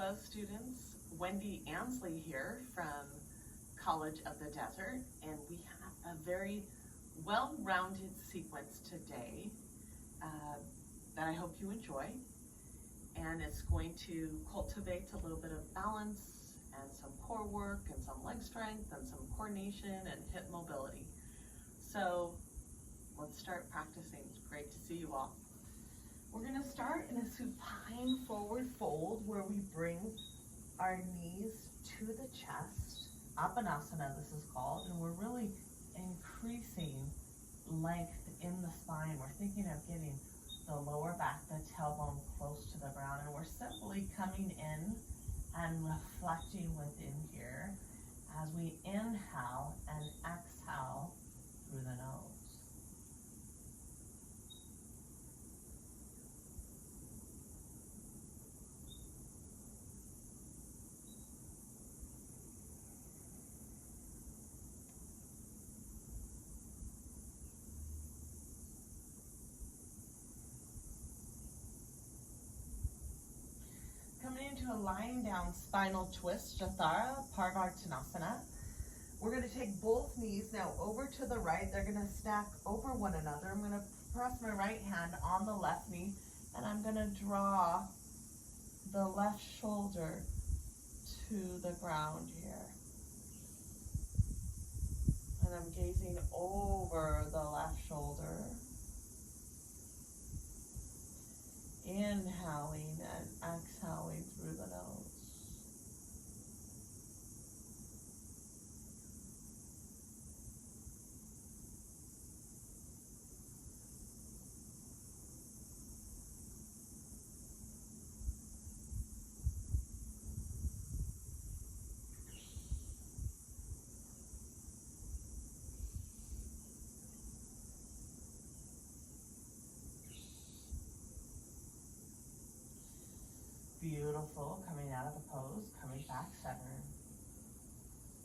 Hello students, Wendy Ansley here from College of the Desert, and we have a very well-rounded sequence today that I hope you enjoy, and it's going to cultivate a little bit of balance and some core work and some leg strength and some coordination and hip mobility. So let's start practicing. It's great to see you all. We're going to start in a supine forward fold where we bring our knees to the chest. Apanasana, this is called, and we're really increasing length in the spine. We're thinking of getting the lower back, the tailbone close to the ground, and we're simply coming in and reflecting within here as we inhale and exhale through the nose. Coming into a lying down spinal twist, Jathara, Parvartanasana. We're going to take both knees now over to the right. They're going to stack over one another. I'm going to press my right hand on the left knee, and I'm going to draw the left shoulder to the ground here. And I'm gazing over the left shoulder. Inhaling and exhaling through the nose. Beautiful, coming out of the pose, coming back center.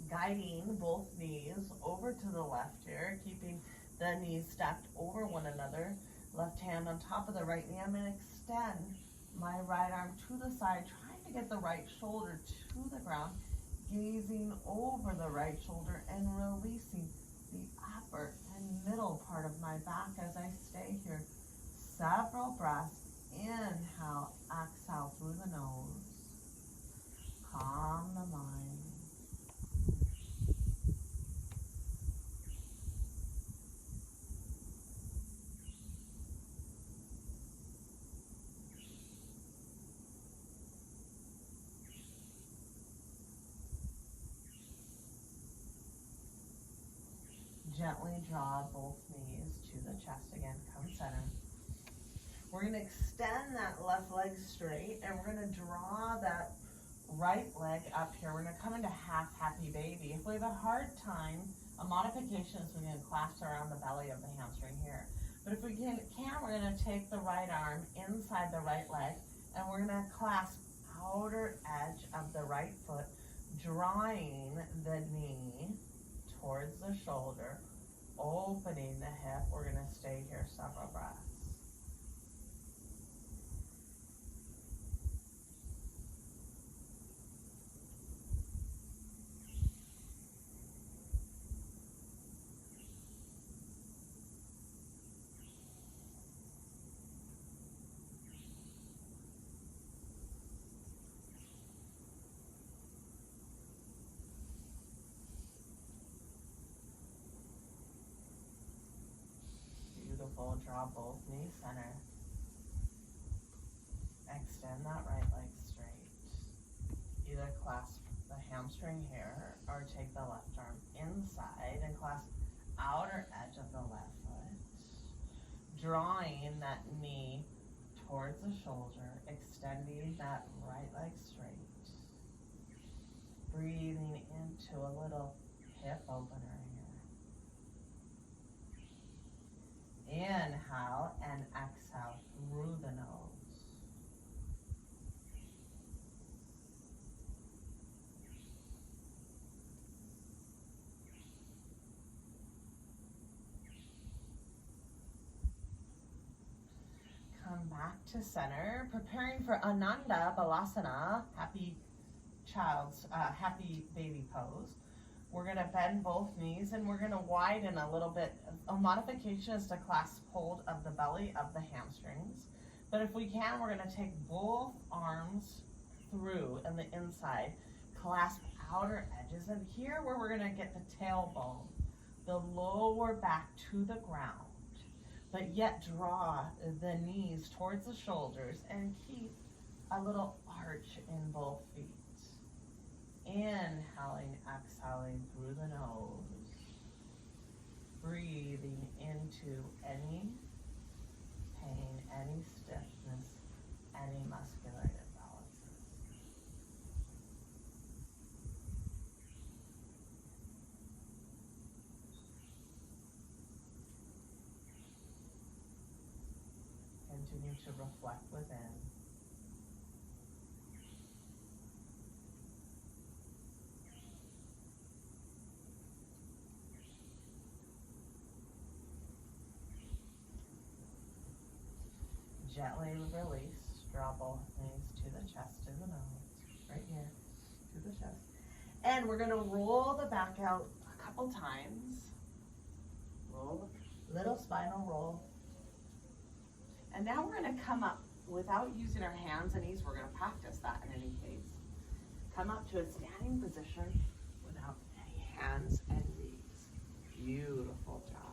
Guiding both knees over to the left here, keeping the knees stacked over one another. Left hand on top of the right knee. I'm going to extend my right arm to the side, trying to get the right shoulder to the ground, gazing over the right shoulder and releasing the upper and middle part of my back as I stay here. Several breaths. Inhale, exhale through the nose. Calm the mind. Gently draw both knees to the chest again. Come center. We're going to extend that left leg straight, and we're going to draw that right leg up here. We're going to come into half happy baby. If we have a hard time, a modification is we're going to clasp around the belly of the hamstring here. But if we can, we're going to take the right arm inside the right leg, and we're going to clasp outer edge of the right foot, drawing the knee towards the shoulder, opening the hip. We're going to stay here several breaths. Draw both knees center. Extend that right leg straight. Either clasp the hamstring here or take the left arm inside and clasp outer edge of the left foot. Drawing that knee towards the shoulder, extending that right leg straight. Breathing into a little hip opener here. Inhale and exhale through the nose. Come back back to center, preparing for Ananda Balasana, happy baby pose. We're gonna bend both knees and we're gonna widen a little bit. A modification is to clasp hold of the belly of the hamstrings. But if we can, we're gonna take both arms through and the inside, clasp outer edges, and here where we're gonna get the tailbone, the lower back to the ground, but yet draw the knees towards the shoulders and keep a little arch in both feet. Inhaling, exhaling through the nose, breathing into any pain, any stiffness, any muscular imbalances. Continue to reflect within. Gently release, draw both knees to the chest, to the nose, right here, to the chest. And we're gonna roll the back out a couple times. Roll, little spinal roll. And now we're gonna come up without using our hands and knees. We're gonna practice that in any case. Come up to a standing position without any hands and knees. Beautiful job.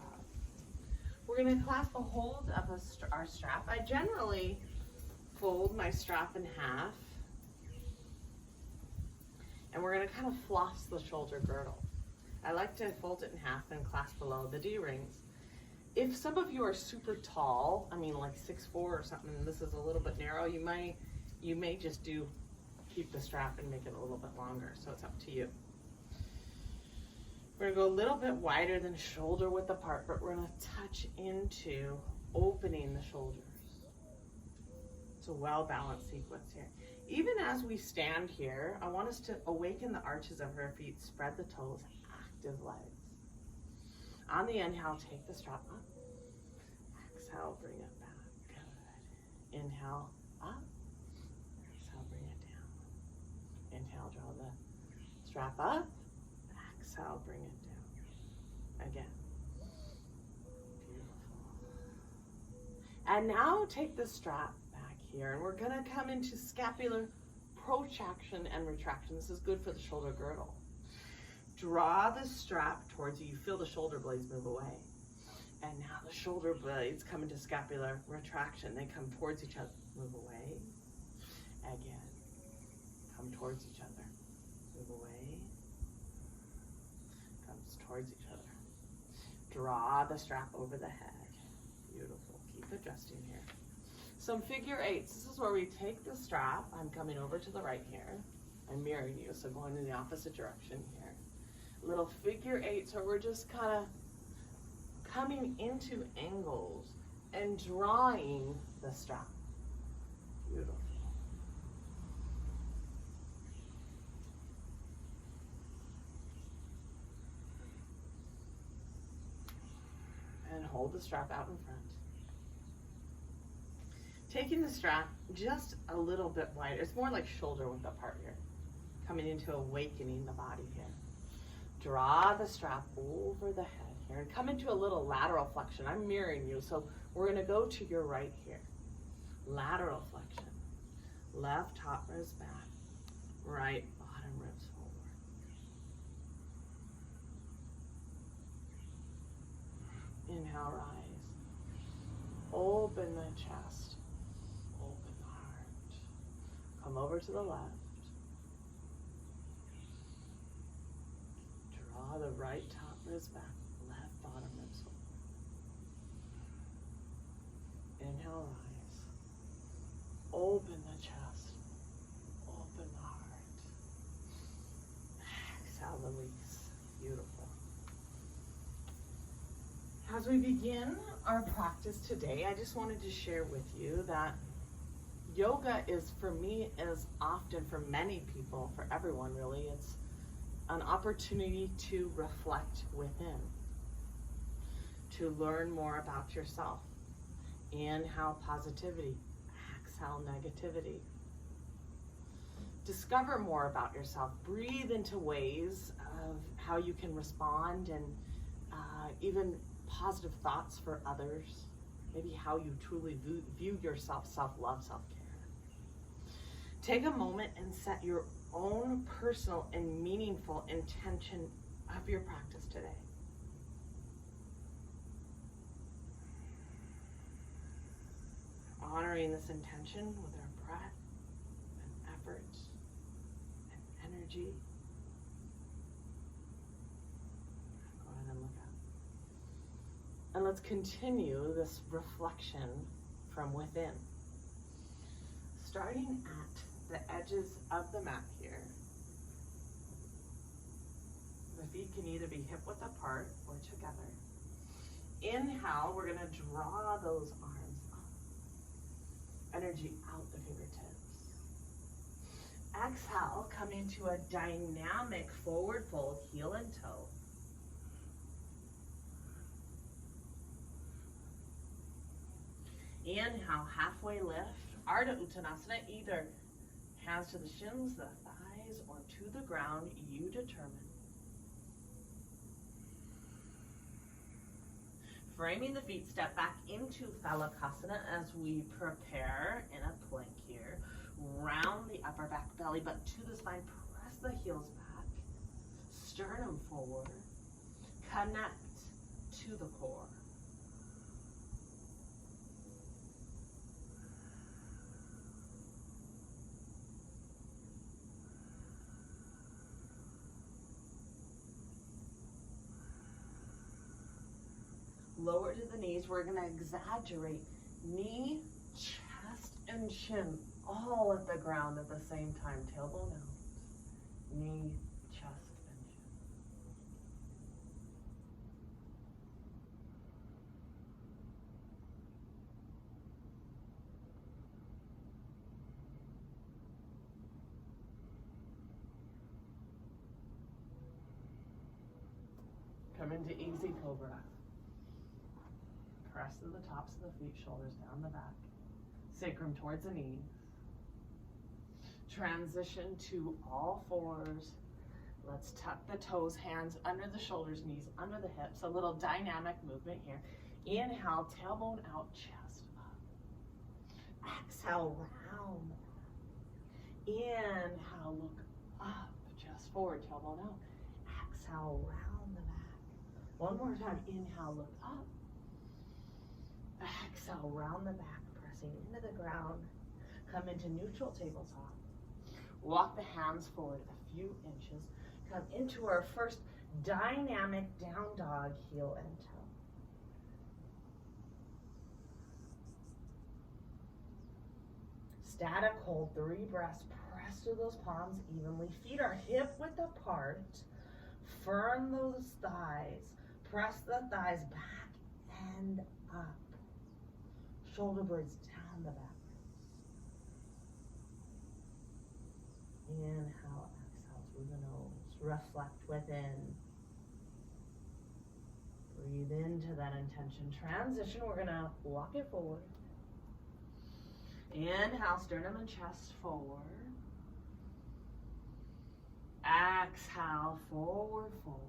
We're gonna clasp a hold of our strap. I generally fold my strap in half. And we're gonna kind of floss the shoulder girdle. I like to fold it in half and clasp below the D-rings. If some of you are super tall, I mean like 6'4" or something, and this is a little bit narrow, you may just keep the strap and make it a little bit longer, so it's up to you. We're gonna go a little bit wider than shoulder width apart, but we're gonna touch into opening the shoulders. It's a well-balanced sequence here. Even as we stand here, I want us to awaken the arches of our feet, spread the toes, active legs. On the inhale, take the strap up. Exhale, bring it back. Good. Inhale, up. Exhale, bring it down. Inhale, draw the strap up. Exhale, bring it down. Again. Beautiful. And now take the strap back here, and we're gonna come into scapular protraction and retraction. This is good for the shoulder girdle. Draw the strap towards you. You feel the shoulder blades move away. And now the shoulder blades come into scapular retraction. They come towards each other. Move away. Again. Come towards each other. Move away. Comes towards each other. Draw the strap over the head. Beautiful. Keep adjusting here. Some figure eights. This is where we take the strap. I'm coming over to the right here. I'm mirroring you, so going in the opposite direction here. Little figure eight, so we're just kind of coming into angles and drawing the strap. Beautiful. And hold the strap out in front. Taking the strap just a little bit wider. It's more like shoulder width apart here. Coming into awakening the body here. Draw the strap over the head here and come into a little lateral flexion. I'm mirroring you, so we're gonna go to your right here. Lateral flexion. Left top ribs back. Right bottom ribs forward. Inhale, rise. Open the chest. Open the heart. Come over to the left. Draw the right top ribs back, left bottom ribs forward. Inhale, rise. Open the chest. Open the heart. Exhale, release. Beautiful. As we begin our practice today, I just wanted to share with you that yoga is, for me, is often, for many people, for everyone really, it's an opportunity to reflect within, to learn more about yourself and how positivity exhale negativity. Discover more about yourself. Breathe into ways of how you can respond, and even positive thoughts for others. Maybe how you truly view yourself, self-love, self-care. Take a moment and set your own personal and meaningful intention of your practice today. Honoring this intention with our breath and effort and energy. Go ahead and look up. And let's continue this reflection from within. Starting at the edges of the mat here. The feet can either be hip width apart or together. Inhale, we're going to draw those arms up. Energy out the fingertips. Exhale, come into a dynamic forward fold, heel and toe. Inhale, halfway lift. Ardha Uttanasana, either hands to the shins, the thighs, or to the ground, you determine. Framing the feet, step back into Phalakasana as we prepare in a plank here. Round the upper back, belly button to the spine, press the heels back, sternum forward, connect to the core. Lower to the knees, we're going to exaggerate knee, chest, and chin all at the ground at the same time. Tailbone out, knee, chest, and chin. Come into easy cobra. Press to the tops of the feet, shoulders down the back. Sacrum towards the knees. Transition to all fours. Let's tuck the toes, hands under the shoulders, knees under the hips. A little dynamic movement here. Inhale, tailbone out, chest up. Exhale, round. Inhale, look up, chest forward, tailbone out. Exhale, round the back. One more time, inhale, look up. Exhale, round the back, pressing into the ground. Come into neutral tabletop. Walk the hands forward a few inches. Come into our first dynamic down dog, heel and toe. Static hold, 3 breaths. Press through those palms evenly. Feet are hip width apart. Firm those thighs. Press the thighs back and up. Shoulder blades down the back. Inhale, exhale through the nose. Reflect within. Breathe into that intention. Transition, we're going to walk it forward. Inhale, sternum and chest forward. Exhale, forward fold.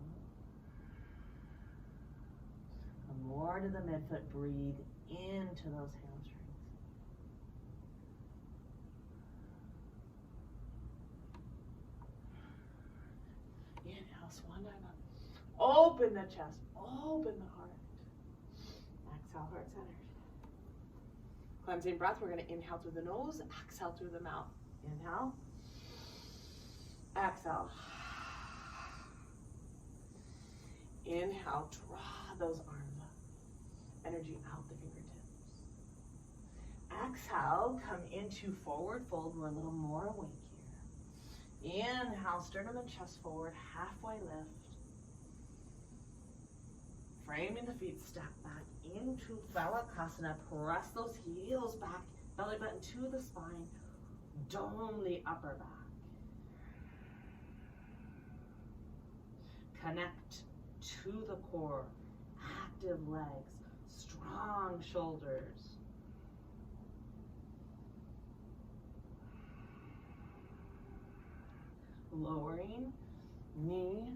Come more to the midfoot. Breathe into those hamstrings. Inhale, swan dive up. Open the chest, open the heart. Exhale, heart centered. Cleansing breath, we're going to inhale through the nose, exhale through the mouth. Inhale, exhale. Inhale, draw those arms up. Energy out the fingertips. Exhale, come into forward fold. We're a little more awake here. Inhale, sternum and chest forward, halfway lift. Framing the feet, step back into Phalakasana. Press those heels back, belly button to the spine. Dome the upper back. Connect to the core. Active legs, strong shoulders. lowering knee,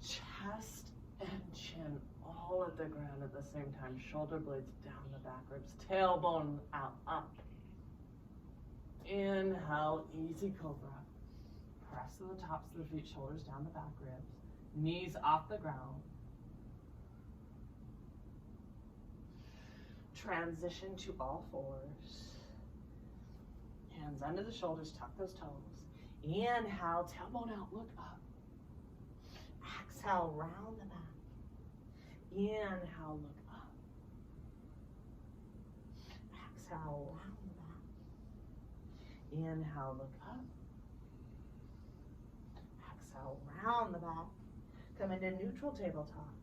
chest, and chin all at the ground at the same time. Shoulder blades down the back ribs, tailbone out, up. Inhale, easy cobra. Press to the tops of the feet, shoulders down the back ribs, knees off the ground. Transition to all fours. Hands under the shoulders, tuck those toes. Inhale, tailbone out, look up. Exhale, round the back. Inhale, look up. Exhale, round the back. Inhale, look up. Exhale, round the back. Come into neutral tabletop.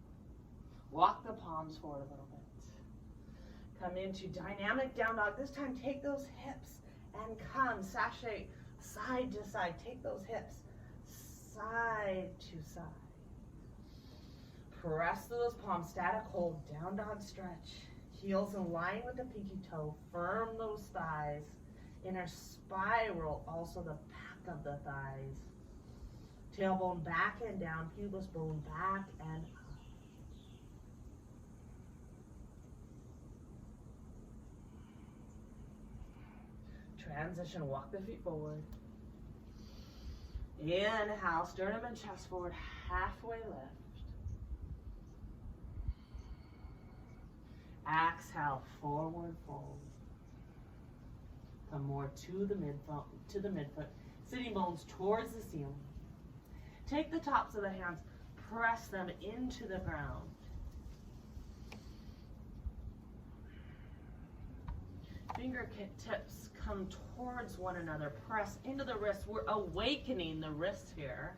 Walk the palms forward a little bit. Come into dynamic down dog. This time, take those hips and come sashay side to side. Take those hips side to side. Press through those palms, static hold, down dog stretch. Heels in line with the pinky toe, firm those thighs. Inner spiral, also the back of the thighs. Tailbone back and down, pubis bone back and up. Transition, walk the feet forward. Inhale, sternum and chest forward, halfway lift. Exhale, forward fold. Come more to the midfoot, sitting bones towards the ceiling. Take the tops of the hands, press them into the ground. Fingertips come towards one another, press into the wrists. We're awakening the wrists here.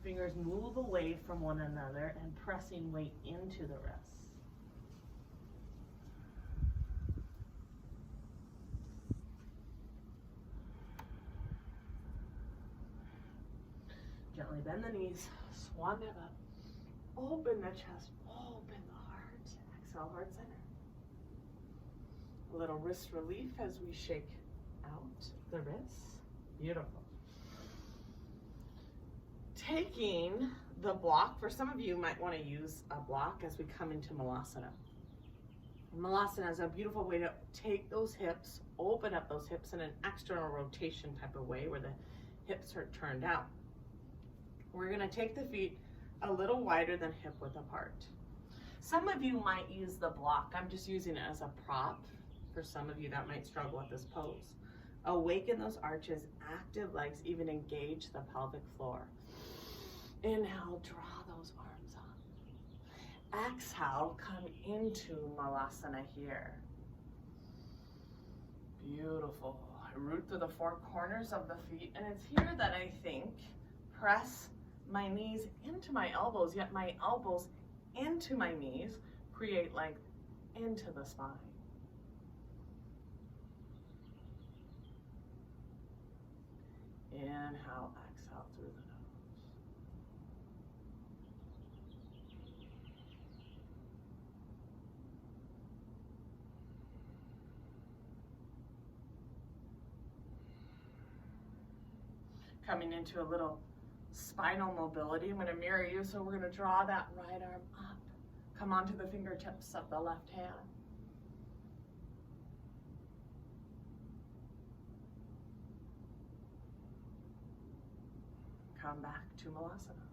Fingers move away from one another and pressing weight into the wrists. Gently bend the knees, swan dive up, open the chest, open the heart. Exhale, heart center. A little wrist relief as we shake out the wrists. Beautiful. Taking the block, for some of you might want to use a block as we come into Malasana. Malasana is a beautiful way to take those hips, open up those hips in an external rotation type of way where the hips are turned out. We're going to take the feet a little wider than hip width apart. Some of you might use the block. I'm just using it as a prop. For some of you that might struggle with this pose. Awaken those arches, active legs, even engage the pelvic floor. Inhale, draw those arms up. Exhale, come into Malasana here. Beautiful. I root through the four corners of the feet, and it's here that I think press my knees into my elbows, yet my elbows into my knees create length into the spine. Inhale, exhale through the nose. Coming into a little spinal mobility. I'm going to mirror you, so we're going to draw that right arm up. Come onto the fingertips of the left hand. Come back to Malasana.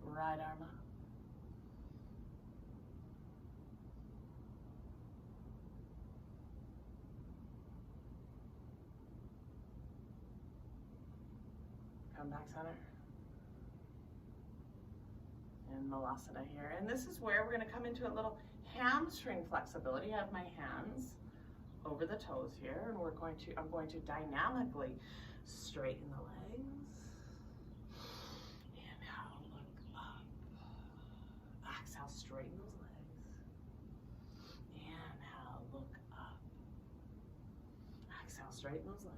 Right arm up. Come back center. And Malasana here. And this is where we're going to come into a little hamstring flexibility. I have my hands over the toes here, and I'm going to dynamically straighten the legs. Inhale, look up. Exhale, straighten those legs. Inhale, look up. Exhale, straighten those legs.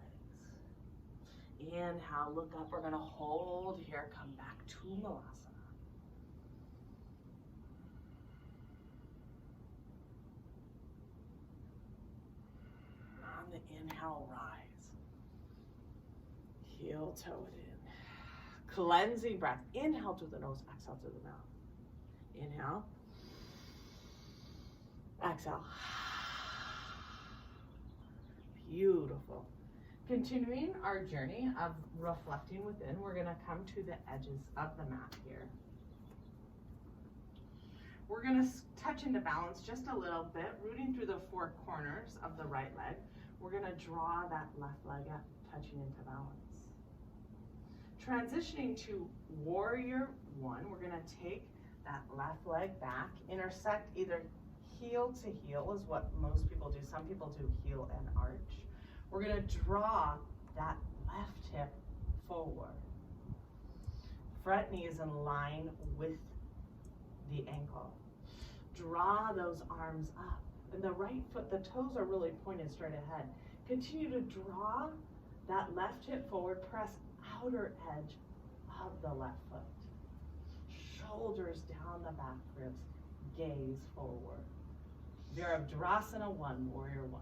Inhale, look up. We're going to hold here. Come back to Malasana. on the inhale, rise. Heel toe it in. Cleansing breath. Inhale through the nose, exhale through the mouth. Inhale. Exhale. Beautiful. Continuing our journey of reflecting within, we're going to come to the edges of the mat here. We're going to touch into balance just a little bit, rooting through the four corners of the right leg. We're going to draw that left leg up, touching into balance. Transitioning to warrior one, we're going to take that left leg back, intersect either heel to heel is what most people do. Some people do heel and arch. We're going to draw that left hip forward. Front knee is in line with the ankle. Draw those arms up. And the right foot, the toes are really pointed straight ahead. Continue to draw that left hip forward. Press outer edge of the left foot. Shoulders down the back ribs. Gaze forward. Virabhadrasana 1, warrior 1.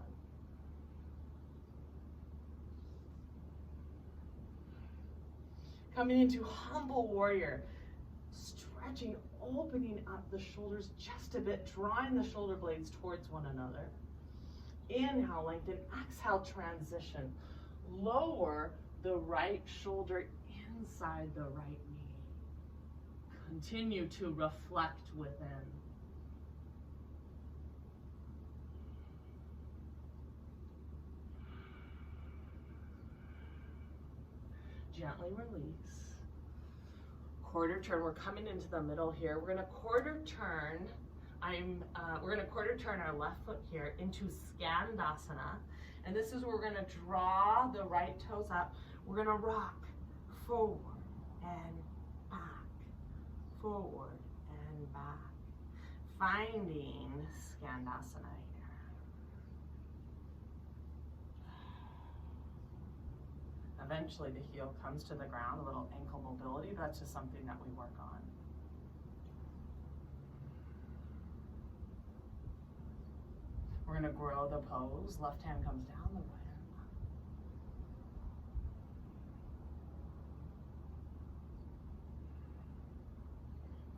Coming into humble warrior, stretching, opening up the shoulders just a bit, drawing the shoulder blades towards one another. Inhale, lengthen. Exhale, transition. Lower the right shoulder inside the right knee. Continue to reflect within. Gently release. Quarter turn. We're coming into the middle here. We're going to quarter turn. We're going to quarter turn our left foot here into Skandasana. And this is where we're going to draw the right toes up. We're going to rock forward and back, forward and back. Finding Skandasana here. Eventually the heel comes to the ground, a little ankle mobility. That's just something that we work on. We're going to grow the pose. Left hand comes down, the right hand up.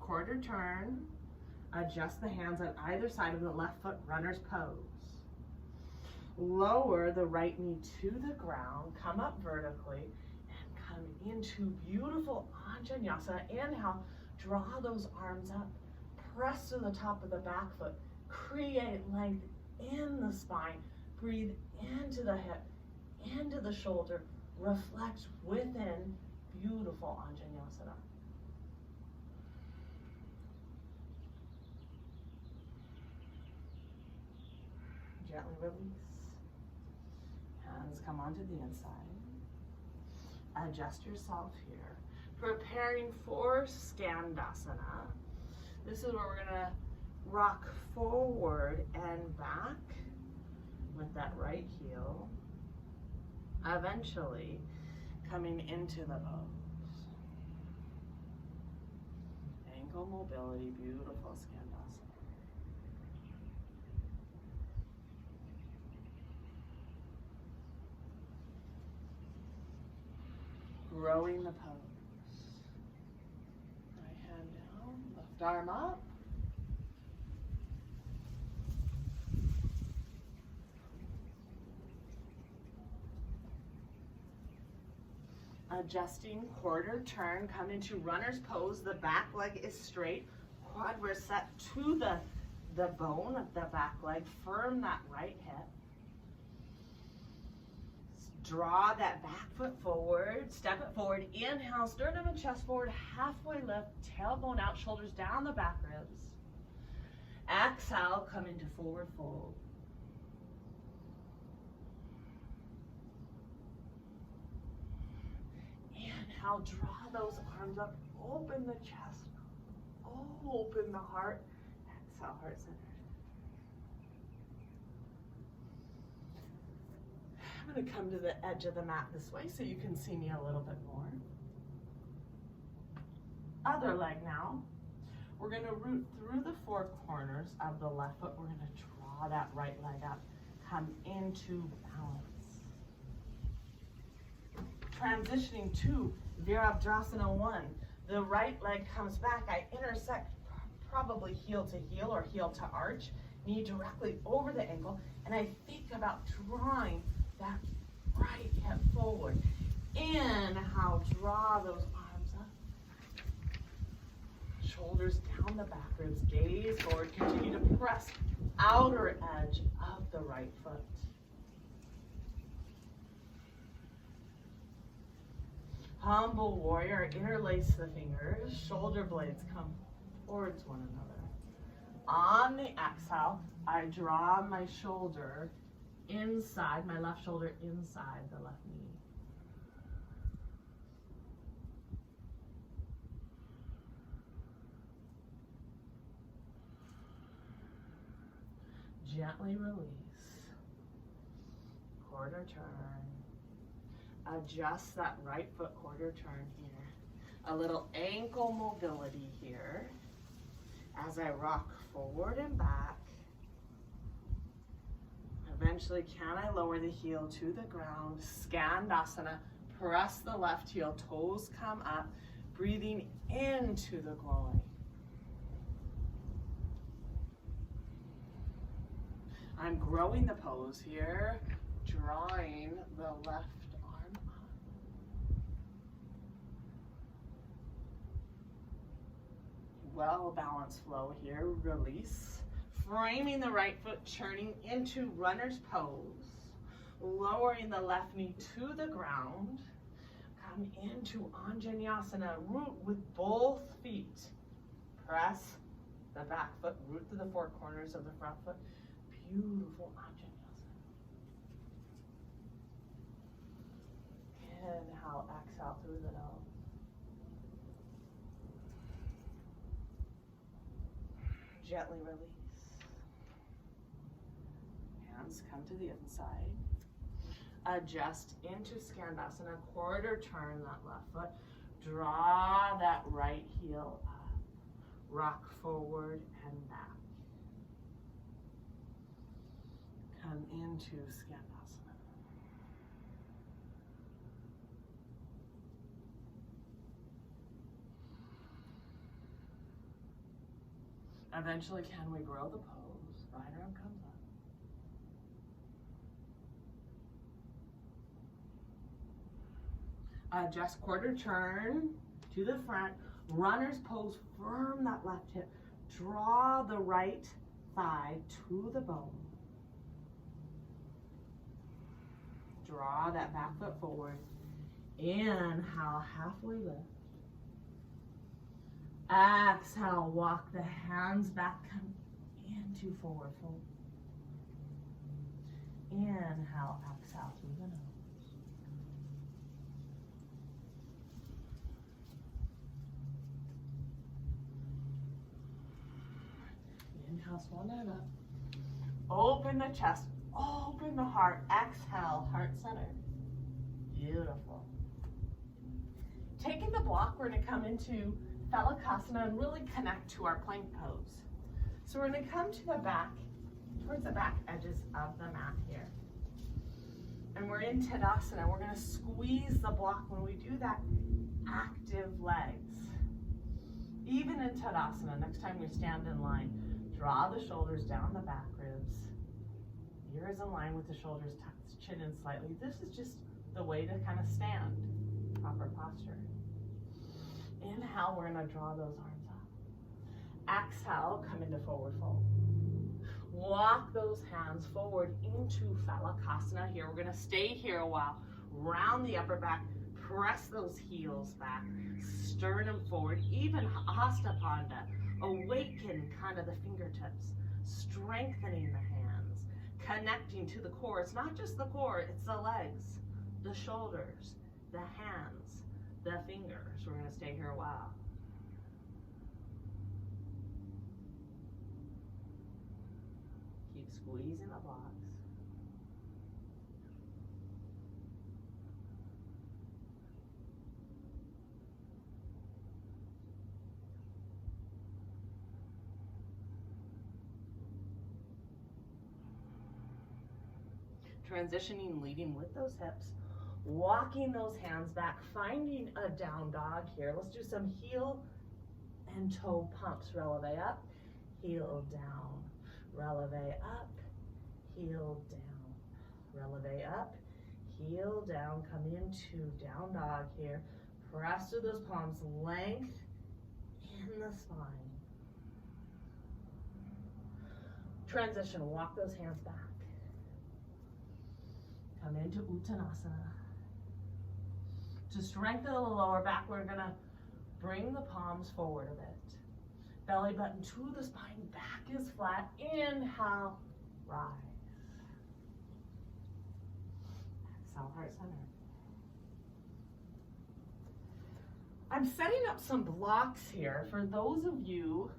Quarter turn. Adjust the hands on either side of the left foot, runner's pose. Lower the right knee to the ground, come up vertically, and come into beautiful Vinyasa. Inhale, draw those arms up, press to the top of the back foot, create length in the spine, breathe into the hip, into the shoulder, reflect within, beautiful Vinyasa. Gently release. Hands come onto the inside. Adjust yourself here. Preparing for Skandasana. This is where we're going to rock forward and back with that right heel. Eventually coming into the pose. Ankle mobility, beautiful Skandasana. Growing the pose. Right hand down, left arm up. Adjusting quarter turn, come into runner's pose. The back leg is straight. Quad we're set to the bone of the back leg. Firm that right hip. Draw that back foot forward, step it forward, inhale, sternum and chest forward, halfway lift, tailbone out, shoulders down the back ribs. Exhale, come into forward fold. Inhale, draw those arms up, open the chest, open the heart. Exhale, heart center. I'm going to come to the edge of the mat this way so you can see me a little bit more. Other leg now. We're going to root through the four corners of the left foot. We're going to draw that right leg up. come into balance. Transitioning to Virabhadrasana 1. The right leg comes back. I intersect probably heel to heel or heel to arch, knee directly over the ankle, and I think about drawing that right hip forward. Inhale, draw those arms up. Shoulders down the back ribs, gaze forward, continue to press outer edge of the right foot. Humble warrior, interlace the fingers, shoulder blades come towards one another. On the exhale, I draw my shoulder inside, my left shoulder inside the left knee. Gently release. Quarter turn. Adjust that right foot quarter turn here. A little ankle mobility here as I rock forward and back. Eventually, can I lower the heel to the ground? Skandasana. Press the left heel, toes come up, breathing into the groin. I'm growing the pose here, drawing the left arm up. Well-balanced flow here, release. Framing the right foot, turning into runner's pose. Lowering the left knee to the ground. Come into Anjaneyasana, root with both feet. Press the back foot, root through the four corners of the front foot. Beautiful Anjaneyasana. Inhale, exhale through the nose. Gently release. Hands come to the inside. Adjust into Skandasana, quarter turn that left foot. Draw that right heel up. Rock forward and back. Come into Skandasana. Eventually, can we grow the pose? Right arm comes up. Just quarter turn to the front. Runner's pose, firm that left hip. Draw the right thigh to the bone. Draw that back foot forward. Inhale, halfway lift. Exhale, walk the hands back, come into forward fold. Inhale, exhale through the nose. Inhale, swan that up. Open the chest, open the heart. Exhale, heart center. Beautiful. Taking the block, we're going to come into Phalakasana and really connect to our plank pose. So we're going to come to the back, towards the back edges of the mat here. And we're in Tadasana. We're going to squeeze the block when we do that. Active legs. Even in Tadasana, next time we stand in line, draw the shoulders down the back ribs. Ears in line with the shoulders, tuck the chin in slightly. This is just the way to kind of stand. Proper posture. Inhale, we're going to draw those arms up. Exhale, come into forward fold. Walk those hands forward into Phalakasana here. We're going to stay here a while. Round the upper back. Press those heels back. Sternum forward. Even Hasta Panda. Awaken kind of the fingertips. Strengthening the hands. Connecting to the core. It's not just the core, it's the legs, the shoulders, the hands, the fingers. We're going to stay here a while. Keep squeezing the blocks. Transitioning, leading with those hips, walking those hands back, finding a down dog here. Let's do some heel and toe pumps. Releve up, heel down, releve up, heel down, releve up, heel down. Come into down dog here. Press through those palms, length in the spine. Transition, walk those hands back. Come into Uttanasana. To strengthen the lower back, we're gonna bring the palms forward a bit. Belly button to the spine, back is flat. Inhale, rise. Exhale, heart center. I'm setting up some blocks here for those of you.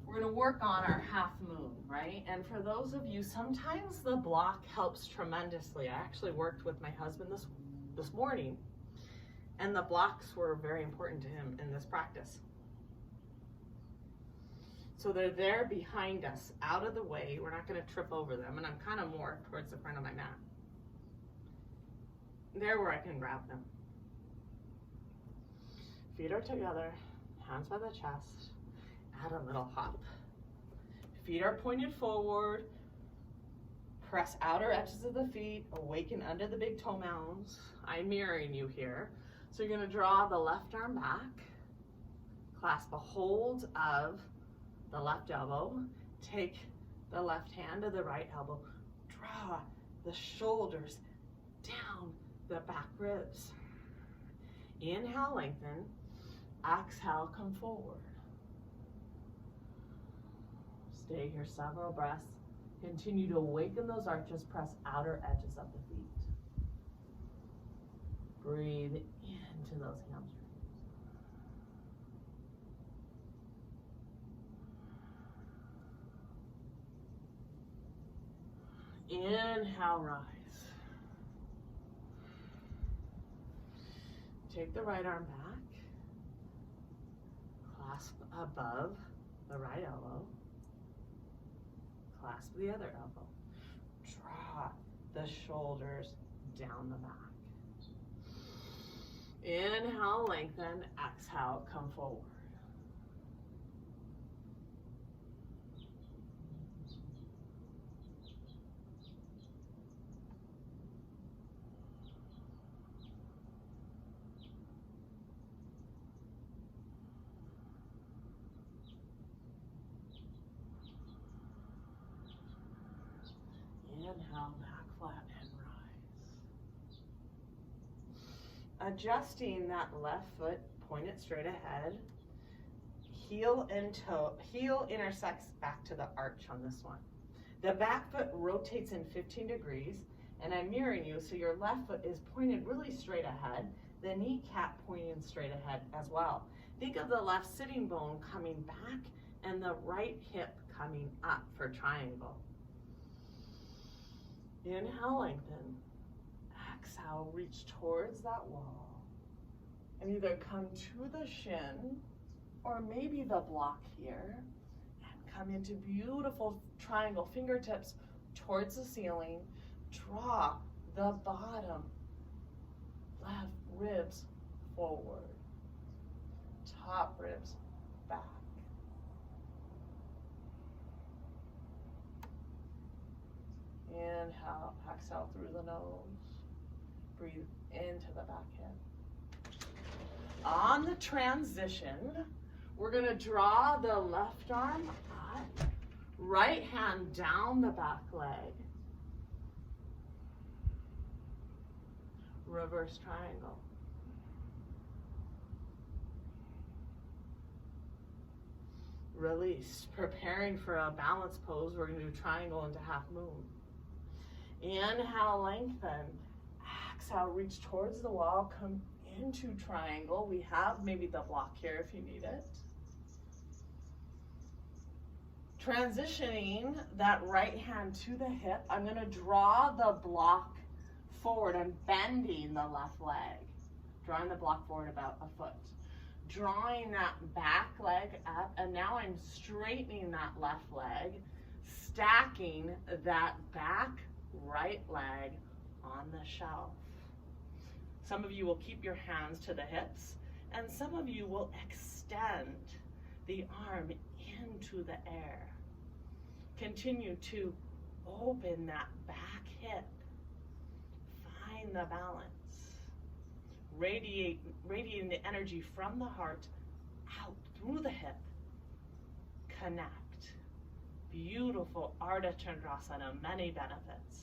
We're gonna work on our half moon, right? And for those of you, sometimes the block helps tremendously. I actually worked with my husband this morning, and the blocks were very important to him in this practice. So they're there behind us, out of the way. We're not gonna trip over them, and I'm kind of more towards the front of my mat. There where I can grab them. Feet are together, hands by the chest. Add a little hop. Feet are pointed forward. Press outer edges of the feet. Awaken under the big toe mounds. I'm mirroring you here. So you're going to draw the left arm back. Clasp a hold of the left elbow. Take the left hand to the right elbow. Draw the shoulders down the back ribs. Inhale, lengthen. Exhale, come forward. Stay here several breaths. Continue to awaken those arches. Press outer edges of the feet. Breathe into those hamstrings. Inhale, rise. Take the right arm back. Clasp above the right elbow. Clasp the other elbow. Draw the shoulders down the back. Inhale, lengthen. Exhale, come forward. Inhale, back flat and rise. Adjusting that left foot, point it straight ahead. Heel and toe, heel intersects back to the arch on this one. The back foot rotates in 15 degrees, and I'm mirroring you, so your left foot is pointed really straight ahead, the kneecap pointing straight ahead as well. Think of the left sitting bone coming back and the right hip coming up for triangle. Inhale, lengthen. Exhale, reach towards that wall. And either come to the shin or maybe the block here and come into beautiful triangle, fingertips towards the ceiling. Draw the bottom left ribs forward, top ribs back. Inhale, exhale through the nose. Breathe into the back hip. On the transition, we're going to draw the left arm up, right hand down the back leg. Reverse triangle. Release. Preparing for a balance pose, we're going to do triangle into half moon. Inhale, lengthen. Exhale, reach towards the wall, come into triangle. We have maybe the block here if you need it. Transitioning that right hand to the hip, I'm going to draw the block forward. I'm bending the left leg, drawing the block forward about a foot. Drawing that back leg up, and now I'm straightening that left leg, stacking that back right leg on the shelf. Some of you will keep your hands to the hips, and some of you will extend the arm into the air. Continue to open that back hip. Find the balance. Radiating the energy from the heart out through the hip. Connect. Beautiful Ardha Chandrasana, many benefits.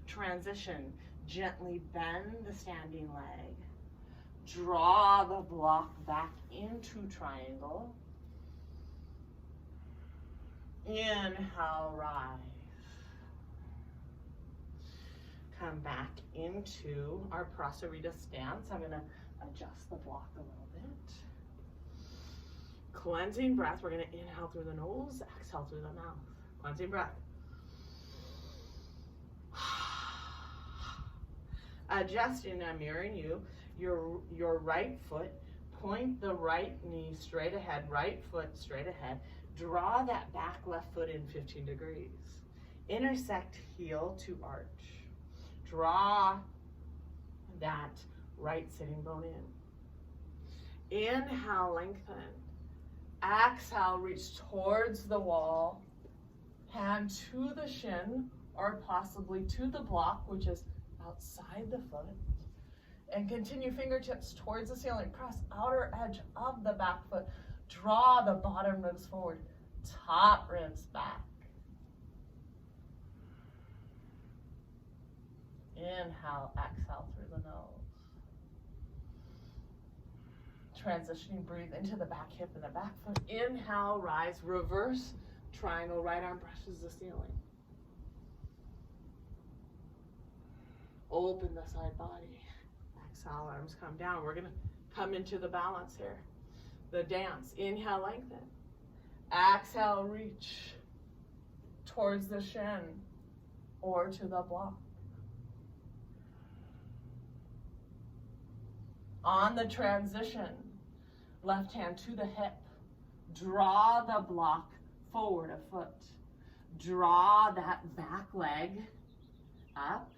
Transition, gently bend the standing leg. Draw the block back into triangle. Inhale, rise. Come back into our Prasarita stance. I'm gonna adjust the block a little bit. Cleansing breath. We're gonna inhale through the nose, exhale through the mouth. Cleansing breath. Adjusting, I'm mirroring you. Your right foot, point the right knee straight ahead, right foot straight ahead. Draw that back left foot in 15 degrees. Intersect heel to arch. Draw that right sitting bone in. Inhale, lengthen. Exhale, reach towards the wall. Hand to the shin or possibly to the block, which is outside the foot. And continue fingertips towards the ceiling. Press outer edge of the back foot. Draw the bottom ribs forward. Top ribs back. Inhale, exhale through the nose. Transitioning, breathe into the back hip and the back foot. Inhale, rise, reverse triangle, right arm brushes the ceiling. Open the side body. Exhale, arms come down. We're gonna come into the balance here. The dance. Inhale, lengthen. Exhale, reach towards the shin or to the block. On the transition, left hand to the hip. Draw the block forward a foot. Draw that back leg up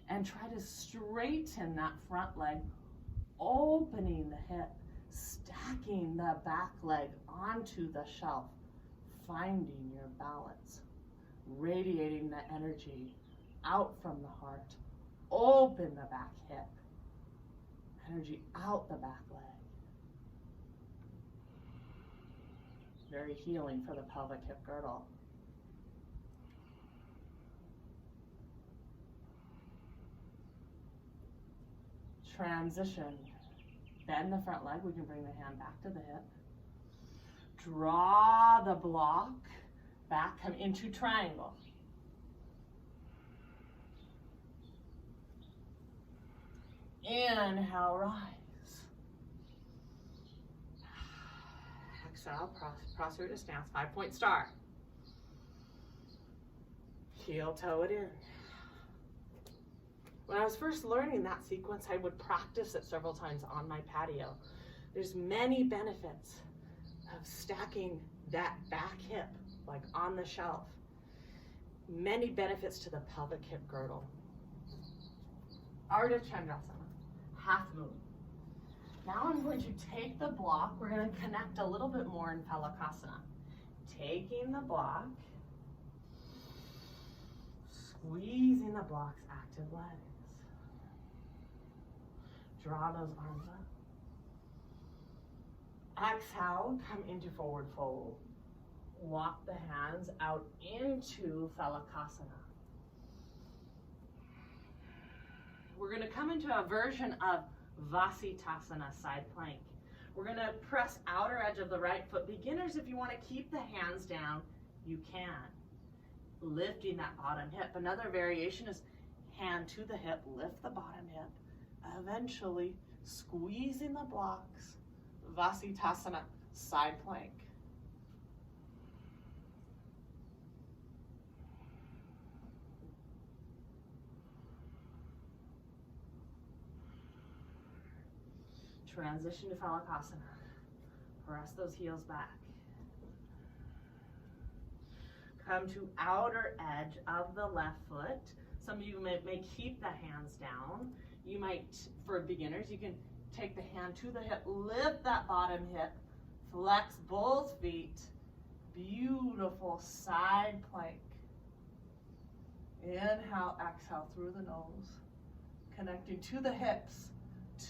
and try to straighten that front leg, opening the hip, stacking the back leg onto the shelf, finding your balance, radiating the energy out from the heart. Open the back hip, energy out the back leg. Very healing for the pelvic hip girdle. Transition. Bend the front leg. We can bring the hand back to the hip. Draw the block back. Come into triangle. Inhale, rise. Exhale, Prasarita stance, 5-point star. Heel toe it in. When I was first learning that sequence, I would practice it several times on my patio. There's many benefits of stacking that back hip, like on the shelf. Many benefits to the pelvic hip girdle. Ardha Chandrasana, half moon. Now I'm going to take the block. We're going to connect a little bit more in Phalakasana. Taking the block, squeezing the block's active legs. Draw those arms up. Exhale, come into forward fold. Walk the hands out into Phalakasana. We're going to come into a version of Vasitasana, side plank. We're going to press outer edge of the right foot. Beginners, if you want to keep the hands down, you can. Lifting that bottom hip. Another variation is hand to the hip, lift the bottom hip. Eventually, squeezing the blocks, Vasitasana, side plank. Transition to Phalakasana. Press those heels back. Come to outer edge of the left foot. Some of you may keep the hands down. You might, for beginners, you can take the hand to the hip, lift that bottom hip, flex both feet. Beautiful side plank. Inhale, exhale through the nose, connecting to the hips,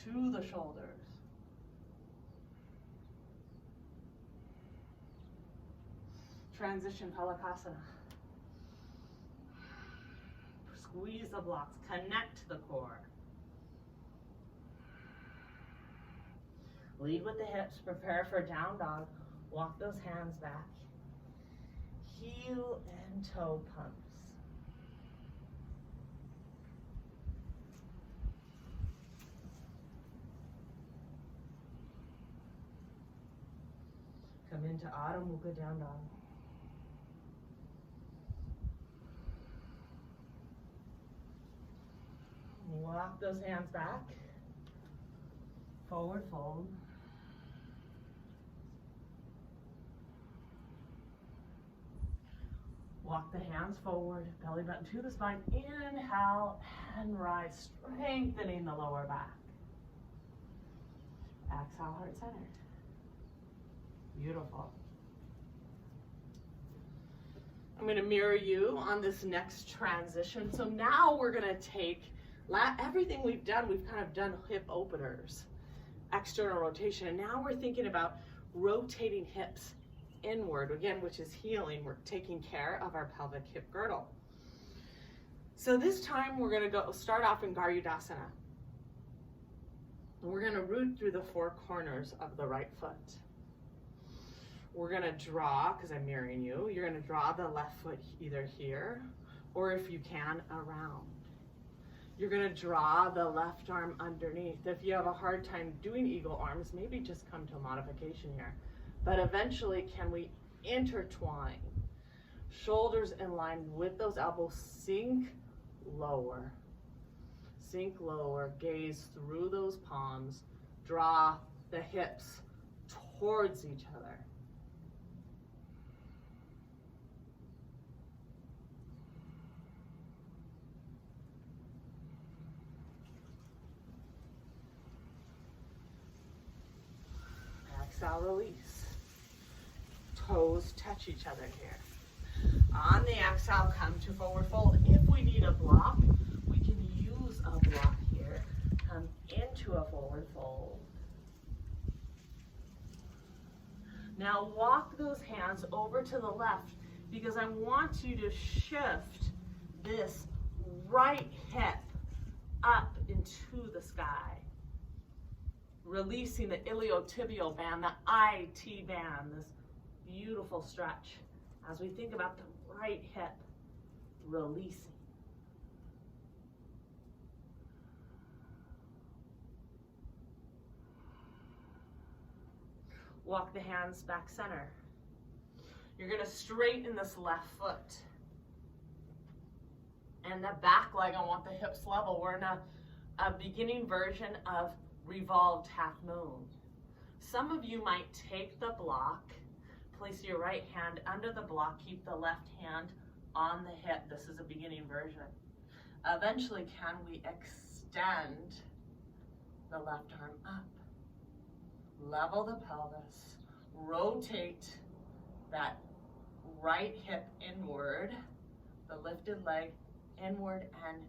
to the shoulders. Transition Palakasana. Squeeze the blocks, connect the core. Lead with the hips, prepare for down dog. Walk those hands back. Heel and toe pumps. Come into Adho Mukha down dog. Walk those hands back. Forward fold. Walk the hands forward, belly button to the spine. Inhale and rise, strengthening the lower back. Exhale, heart centered. Beautiful. I'm going to mirror you on this next transition. So now we're going to take everything we've done. We've kind of done hip openers, external rotation, and now we're thinking about rotating hips inward, again, which is healing. We're taking care of our pelvic hip girdle. So this time we're going to start off in Garudasana. And we're going to root through the four corners of the right foot. We're going to draw, because I'm mirroring you, you're going to draw the left foot either here, or if you can, around. You're going to draw the left arm underneath. If you have a hard time doing eagle arms, maybe just come to a modification here. But eventually, can we intertwine? Shoulders in line with those elbows, sink lower. Sink lower, gaze through those palms, draw the hips towards each other. Exhale, release. Toes touch each other here. On the exhale, come to forward fold. If we need a block, we can use a block here. Come into a forward fold. Now walk those hands over to the left, because I want you to shift this right hip up into the sky. Releasing the iliotibial band, the IT band, this beautiful stretch as we think about the right hip releasing. Walk the hands back center. You're going to straighten this left foot. And the back leg, I want the hips level. We're in a beginning version of revolved half moon. Some of you might take the block, place your right hand under the block, keep the left hand on the hip. This is a beginning version. Eventually, can we extend the left arm up? Level the pelvis, rotate that right hip inward, the lifted leg inward and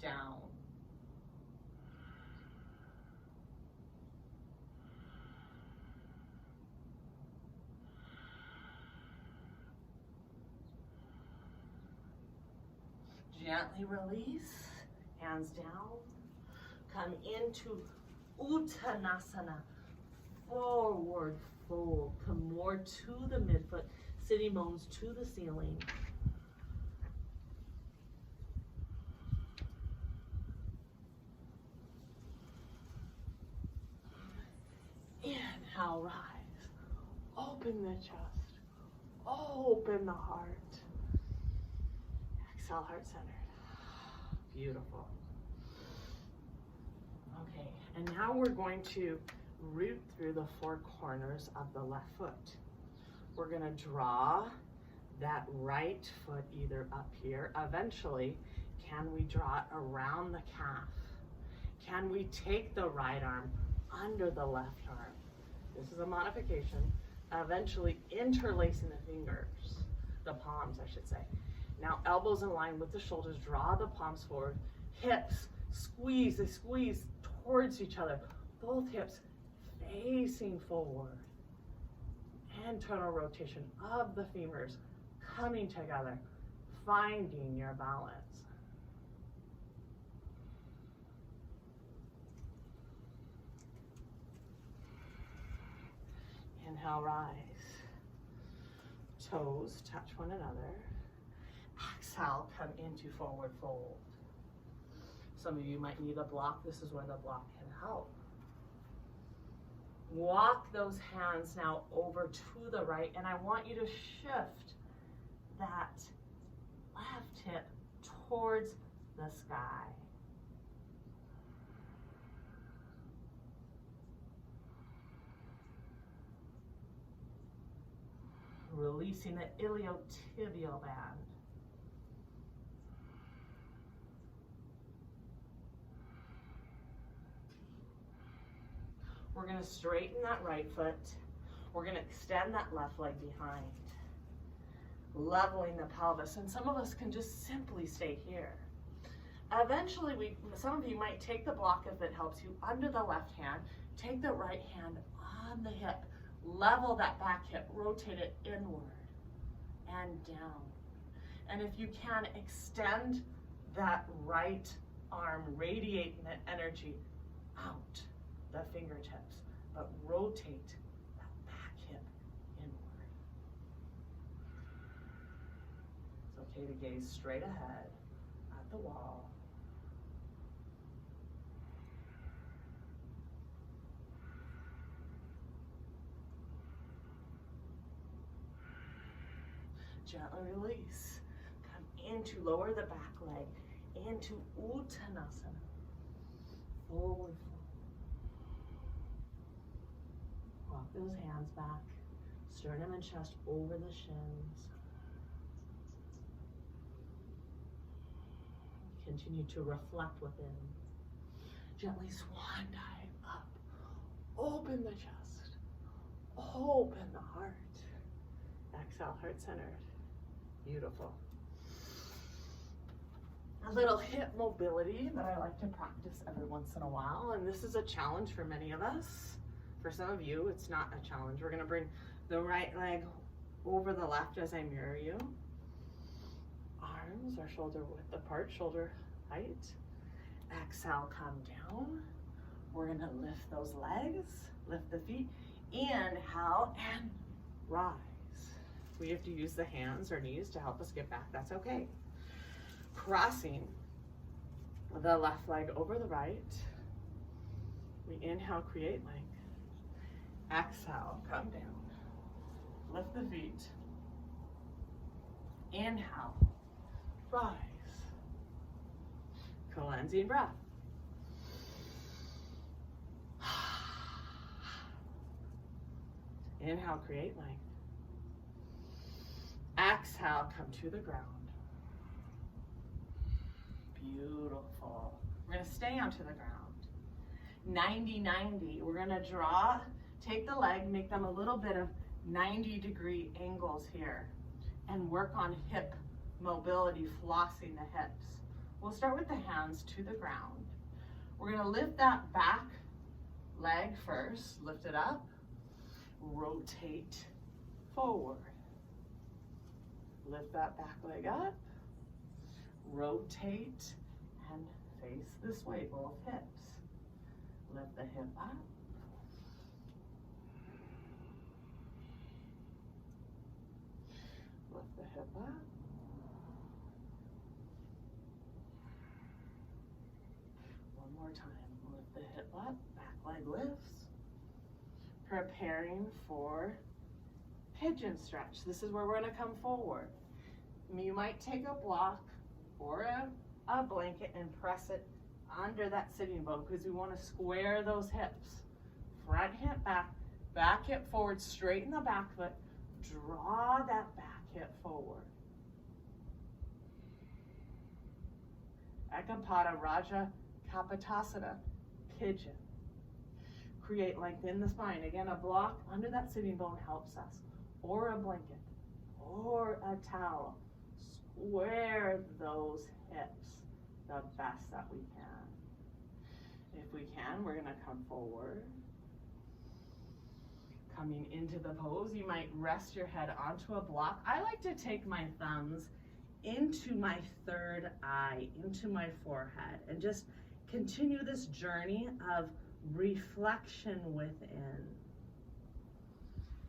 down. Gently release, hands down. Come into Uttanasana, forward fold. Come more to the midfoot, sitting bones to the ceiling. Inhale, rise. Open the chest. Open the heart. Exhale, heart centered. Beautiful. Okay, and now we're going to root through the four corners of the left foot. We're going to draw that right foot either up here. Eventually, can we draw it around the calf? Can we take the right arm under the left arm? This is a modification. Eventually interlacing the fingers, the palms I should say. Now elbows in line with the shoulders, draw the palms forward, hips squeeze, they squeeze towards each other. Both hips facing forward. Internal rotation of the femurs coming together, finding your balance. Inhale, rise. Toes touch one another. Exhale, come into forward fold. Some of you might need a block. This is where the block can help. Walk those hands now over to the right, and I want you to shift that left hip towards the sky. Releasing the iliotibial band. We're going to straighten that right foot. We're going to extend that left leg behind. Leveling the pelvis. And some of us can just simply stay here. Eventually, some of you might take the block if it helps you under the left hand. Take the right hand on the hip. Level that back hip. Rotate it inward and down. And if you can, extend that right arm, radiating that energy out the fingertips, but rotate that back hip inward. It's okay to gaze straight ahead at the wall. Gently release. Come into, lower the back leg, into Uttanasana. Forward. Walk those hands back, sternum and chest over the shins. Continue to reflect within. Gently swan dive up. Open the chest. Open the heart. Exhale, heart centered. Beautiful. A little hip mobility that I like to practice every once in a while, and this is a challenge for many of us. For some of you, it's not a challenge. We're going to bring the right leg over the left as I mirror you. Arms are shoulder width apart, shoulder height. Exhale, come down. We're going to lift those legs, lift the feet. Inhale and rise. We have to use the hands or knees to help us get back. That's okay. Crossing the left leg over the right. We inhale, create length. Exhale, come down. Lift the feet. Inhale, rise. Cleansing breath. Inhale, create length. Exhale, come to the ground. Beautiful. We're going to stay onto the ground. 90-90. We're going to draw, take the leg, make them a little bit of 90-degree angles here, and work on hip mobility, flossing the hips. We'll start with the hands to the ground. We're going to lift that back leg first. Lift it up. Rotate forward. Lift that back leg up. Rotate and face this way, both hips. Lift the hip up. Lift the hip up. One more time. Lift the hip up, back leg lifts. Preparing for pigeon stretch. This is where we're going to come forward. You might take a block or a blanket and press it under that sitting bone because we want to square those hips. Front hip back, back hip forward, straighten the back foot, draw that back hip forward. Ekapada Raja Kapotasana, pigeon. Create length in the spine. Again, a block under that sitting bone helps us. Or a blanket, or a towel. Square those hips the best that we can. If we can, we're gonna come forward. Coming into the pose, you might rest your head onto a block. I like to take my thumbs into my third eye, into my forehead, and just continue this journey of reflection within.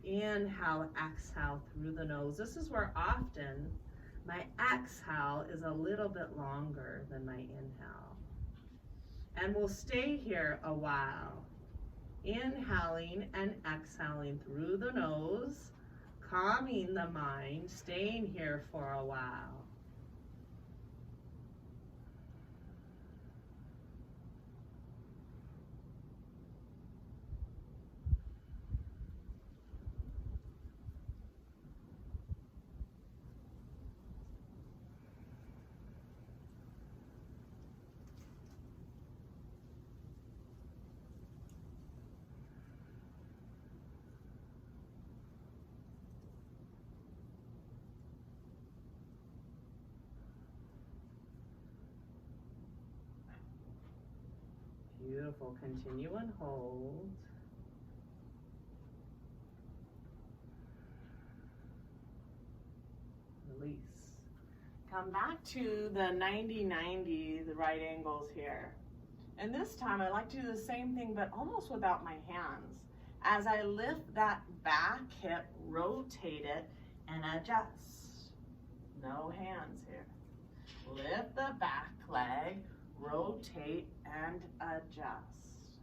Inhale, exhale through the nose. This is where often my exhale is a little bit longer than my inhale. And we'll stay here a while. Inhaling and exhaling through the nose, calming the mind, staying here for a while. Beautiful. Continue and hold. Release. Come back to the 90-90, the right angles here. And this time I like to do the same thing, but almost without my hands. As I lift that back hip, rotate it, and adjust. No hands here. Lift the back leg, rotate and adjust.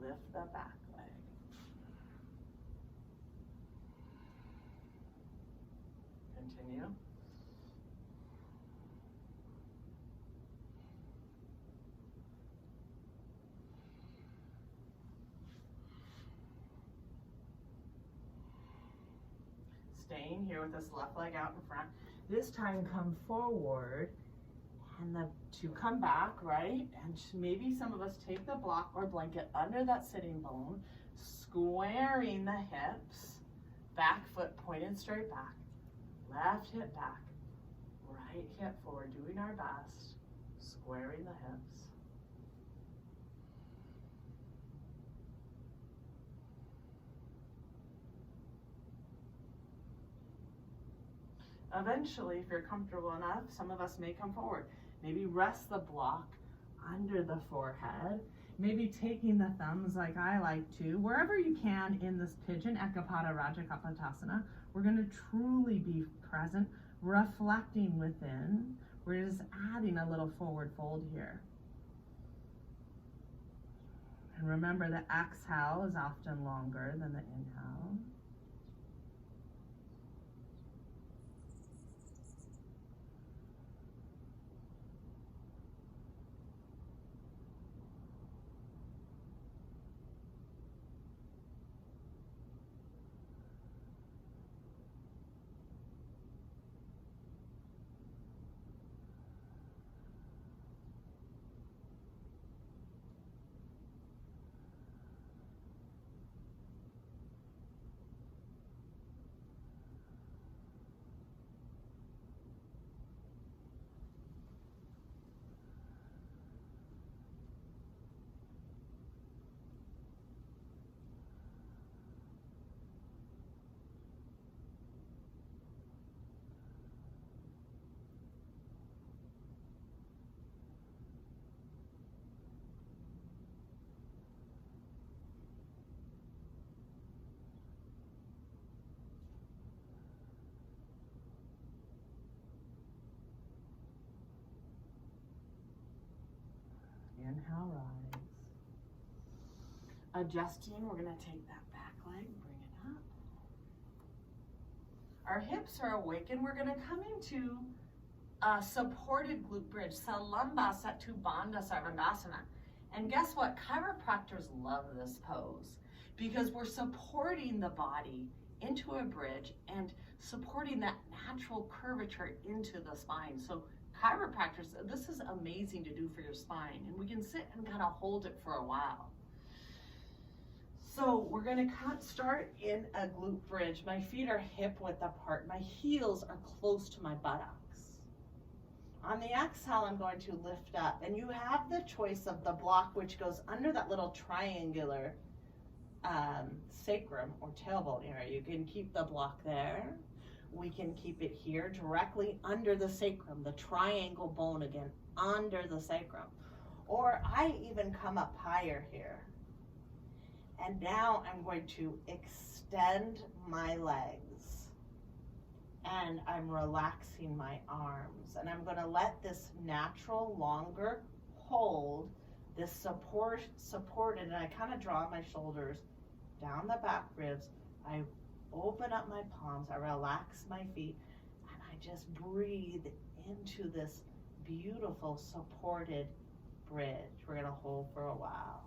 Lift the back leg. Continue. Staying here with this left leg out in front. This time come forward and to come back, right? And maybe some of us take the block or blanket under that sitting bone, squaring the hips, back foot pointed straight back, left hip back, right hip forward, doing our best, squaring the hips. Eventually, if you're comfortable enough, some of us may come forward. Maybe rest the block under the forehead. Maybe taking the thumbs like I like to, wherever you can in this pigeon, Ekapada Raja Kapotasana. We're going to truly be present, reflecting within. We're just adding a little forward fold here. And remember, the exhale is often longer than the inhale. Inhale, rise. Adjusting, we're going to take that back leg, bring it up. Our hips are awakened. We're going to come into a supported glute bridge, Salamba Satubandha Sarvangasana. And guess what? Chiropractors love this pose because we're supporting the body into a bridge and supporting that natural curvature into the spine. So chiropractors, this is amazing to do for your spine, and we can sit and kind of hold it for a while. So we're gonna start in a glute bridge. My feet are hip width apart. My heels are close to my buttocks. On the exhale, I'm going to lift up, and you have the choice of the block, which goes under that little triangular sacrum or tailbone area. You can keep the block there. We can keep it here directly under the sacrum, the triangle bone again, under the sacrum. Or I even come up higher here. And now I'm going to extend my legs. And I'm relaxing my arms. And I'm going to let this natural, longer hold, this supported, and I kind of draw my shoulders down the back ribs. I open up my palms, I relax my feet, and I just breathe into this beautiful supported bridge. We're gonna hold for a while.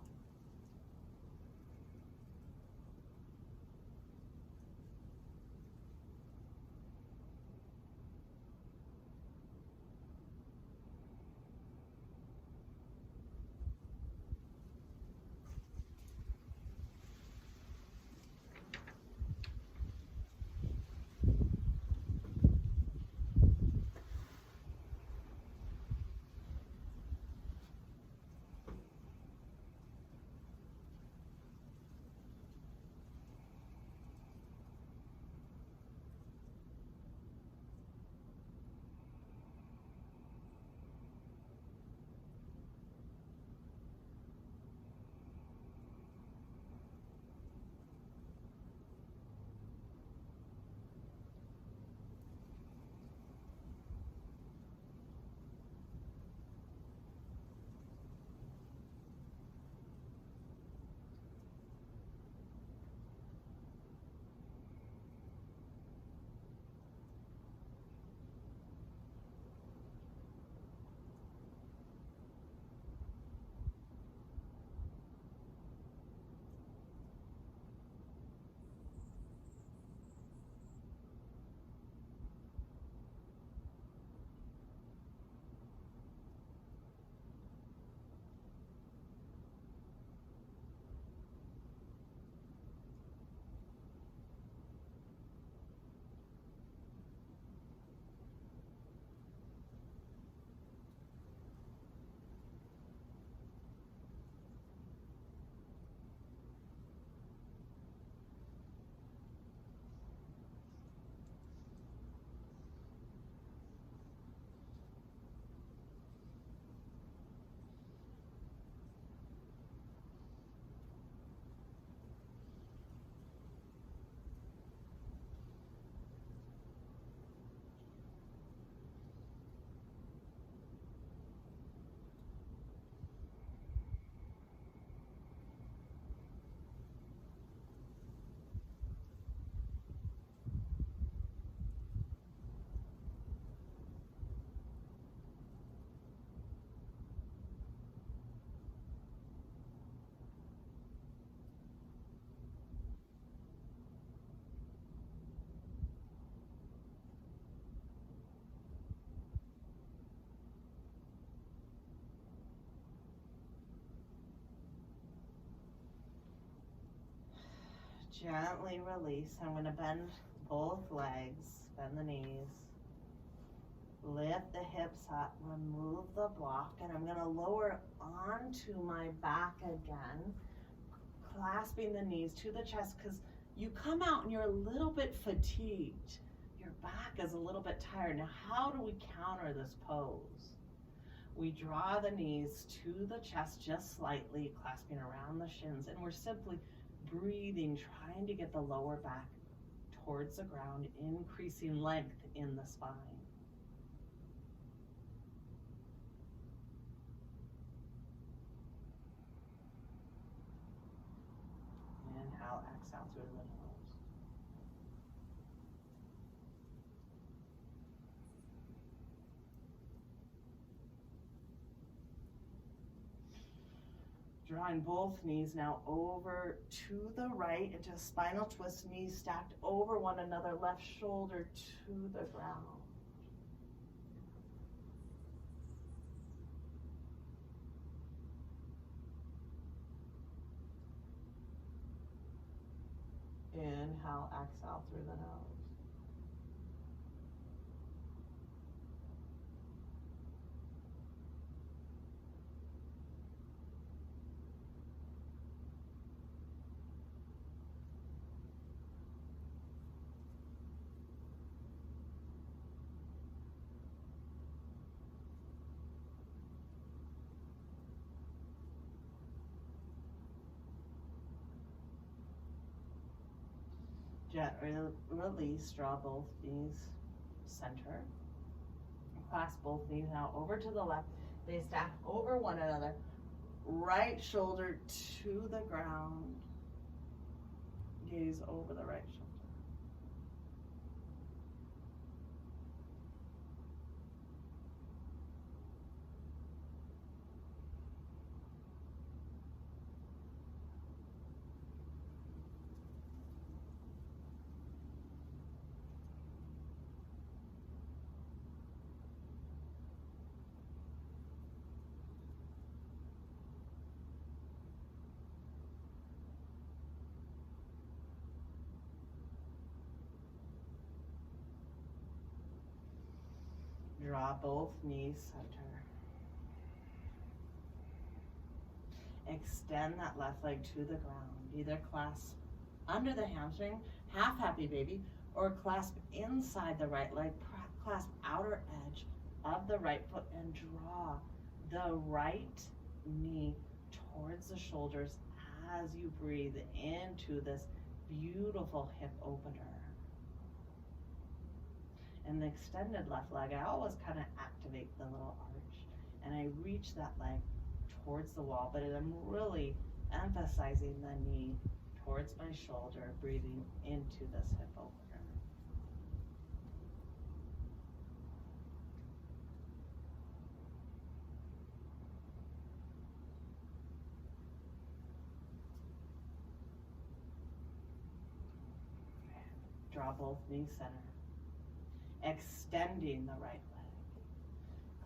Gently release. I'm going to bend both legs, bend the knees, lift the hips up, remove the block, and I'm going to lower onto my back again, clasping the knees to the chest, because you come out and you're a little bit fatigued. Your back is a little bit tired. Now, how do we counter this pose? We draw the knees to the chest just slightly, clasping around the shins, and we're simply breathing, trying to get the lower back towards the ground, increasing length in the spine. Inhale, exhale through the nose. Drawing both knees now over to the right into a spinal twist, knees stacked over one another, left shoulder to the ground. Inhale, exhale through the nose. Gently release, draw both knees center. Clasp both knees now over to the left. They stack over one another. Right shoulder to the ground. Gaze over the right shoulder. Draw both knees center. Extend that left leg to the ground. Either clasp under the hamstring, half happy baby, or clasp inside the right leg, clasp outer edge of the right foot and draw the right knee towards the shoulders as you breathe into this beautiful hip opener. And the extended left leg, I always kind of activate the little arch and I reach that leg towards the wall, but I'm really emphasizing the knee towards my shoulder, breathing into this hip opener. Draw both knees center. Extending the right leg,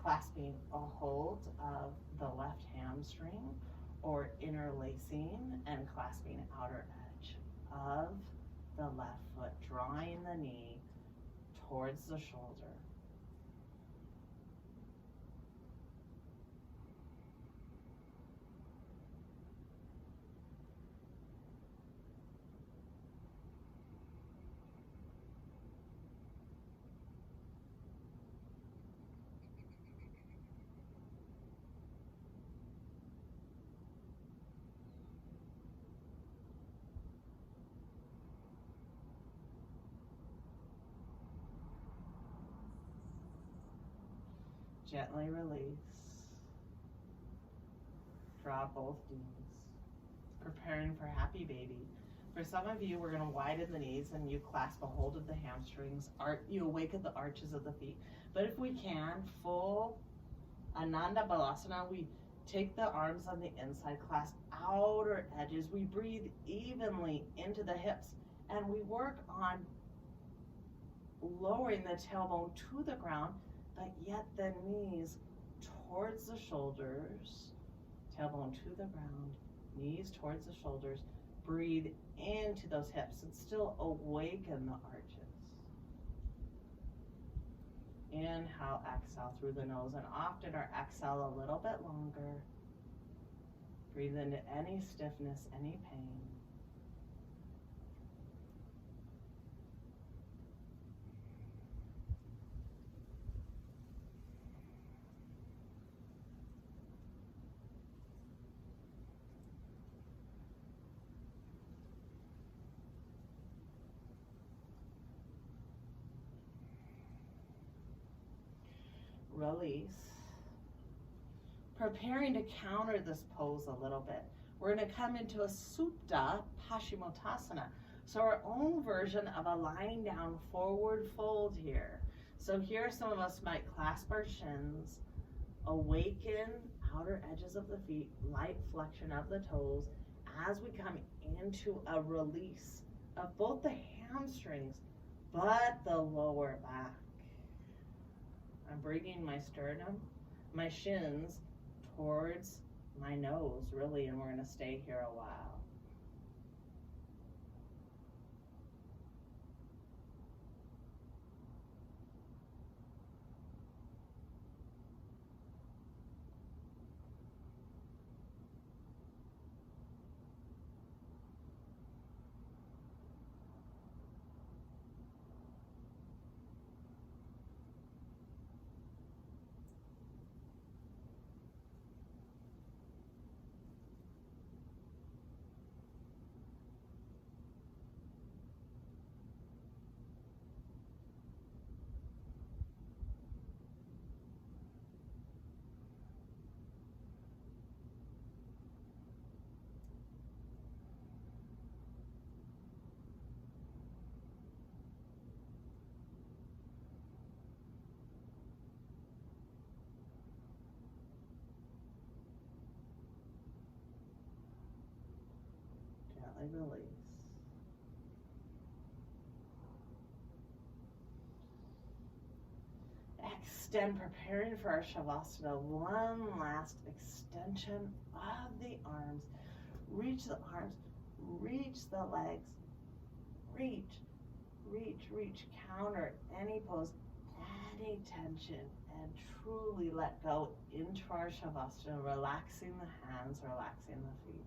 clasping a hold of the left hamstring or interlacing and clasping outer edge of the left foot, drawing the knee towards the shoulder. Gently release. Draw both knees. Preparing for happy baby. For some of you, we're going to widen the knees and you clasp a hold of the hamstrings. You awaken the arches of the feet. But if we can, full Ananda Balasana, we take the arms on the inside, clasp outer edges. We breathe evenly into the hips and we work on lowering the tailbone to the ground, but yet the knees towards the shoulders, tailbone to the ground, knees towards the shoulders. Breathe into those hips and still awaken the arches. Inhale, exhale through the nose, and often our exhale a little bit longer. Breathe into any stiffness, any pain. Release. Preparing to counter this pose a little bit. We're going to come into a Supta Paschimottanasana. So our own version of a lying down forward fold here. So here some of us might clasp our shins, Awaken outer edges of the feet, light flexion of the toes as we come into a release of both the hamstrings but the lower back. I'm bringing my sternum, my shins towards my nose, really, and we're going to stay here a while. Gently release. Extend, preparing for our Shavasana. One last extension of the arms. Reach the arms, reach the legs, reach, reach, reach. Counter any pose, any tension, and truly let go into our Shavasana, relaxing the hands, relaxing the feet.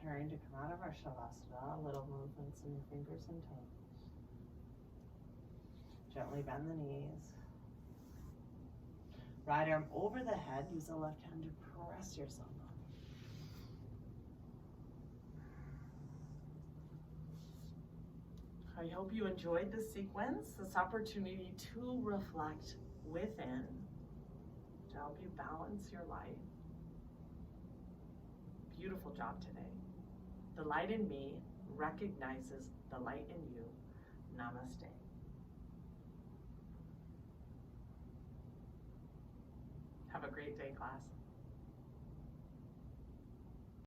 preparing to come out of our Shavasana, little movements in your fingers and toes. Gently bend the knees. Right arm over the head, use the left hand to press yourself up. I hope you enjoyed this sequence, this opportunity to reflect within, to help you balance your life. Beautiful job today. The light in me recognizes the light in you. Namaste. Have a great day, class.